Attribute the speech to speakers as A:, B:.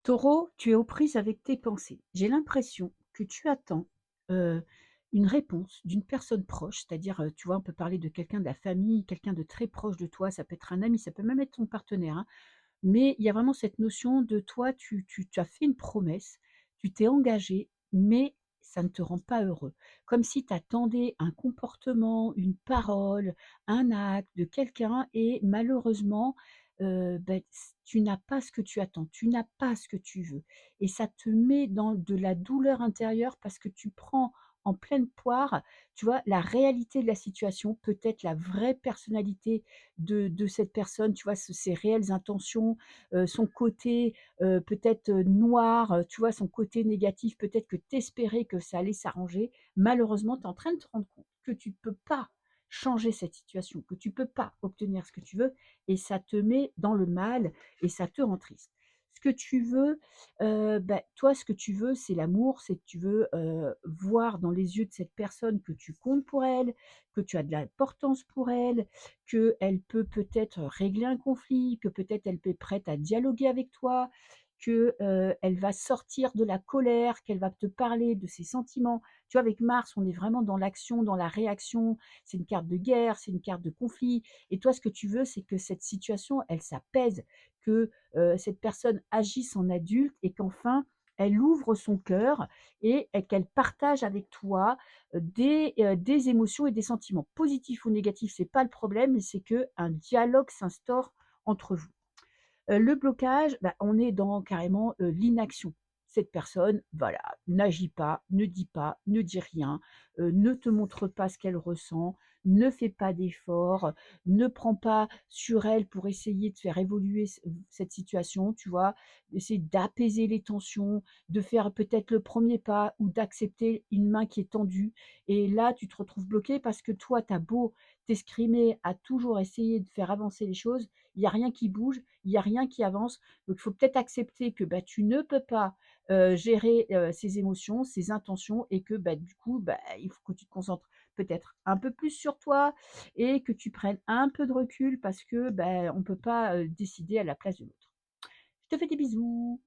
A: Taureau, tu es aux prises avec tes pensées. J'ai l'impression que tu attends, heu, une réponse d'une personne proche, c'est-à-dire, tu vois, on peut parler de quelqu'un de la famille, quelqu'un de très proche de toi, ça peut être un ami, ça peut même être ton partenaire, hein. Mais il y a vraiment cette notion de toi, tu as fait une promesse, tu t'es engagé, mais ça ne te rend pas heureux. Comme si tu attendais un comportement, une parole, un acte de quelqu'un et malheureusement, tu n'as pas ce que tu attends, tu n'as pas ce que tu veux et ça te met dans de la douleur intérieure parce que tu prends en pleine poire, tu vois, la réalité de la situation, peut-être la vraie personnalité de cette personne, tu vois, ses réelles intentions, son côté, peut-être, noir, tu vois, son côté négatif, peut-être que tu espérais que ça allait s'arranger. Malheureusement, tu es en train de te rendre compte que tu ne peux pas changer cette situation, que tu ne peux pas obtenir ce que tu veux et ça te met dans le mal et ça te rend triste. Ce que tu veux, toi, ce que tu veux, c'est l'amour, c'est que tu veux, voir dans les yeux de cette personne que tu comptes pour elle, que tu as de l'importance pour elle, qu'elle peut peut-être régler un conflit, que peut-être elle est prête à dialoguer avec toi, que, elle va sortir de la colère, qu'elle va te parler de ses sentiments. Tu vois, avec Mars, on est vraiment dans l'action, dans la réaction. C'est une carte de guerre, c'est une carte de conflit et toi, ce que tu veux, c'est que cette situation, elle s'apaise, que, cette personne agisse en adulte et qu'enfin, elle ouvre son cœur et qu'elle partage avec toi, des émotions et des sentiments. Positifs ou négatifs, c'est pas le problème, mais c'est qu'un dialogue s'instaure entre vous. Le blocage, bah, on est dans carrément, l'inaction. Cette personne, voilà, n'agit pas, ne dit pas, ne dit rien, ne te montre pas ce qu'elle ressent, ne fait pas d'efforts, ne prend pas sur elle pour essayer de faire évoluer cette situation, tu vois? Essayer d'apaiser les tensions, de faire peut-être le premier pas ou d'accepter une main qui est tendue et là, tu te retrouves bloqué parce que toi, tu as beau t'escrimer à toujours essayer de faire avancer les choses, il y a rien qui bouge, il y a rien qui avance. Donc il faut peut-être accepter que, bah, tu ne peux pas, gérer, ses émotions, ses intentions et que, bah, du coup, bah, il faut que tu te concentres peut-être un peu plus sur toi et que tu prennes un peu de recul parce que, bah, on ne peut pas, décider à la place de l'autre. Je te fais des bisous.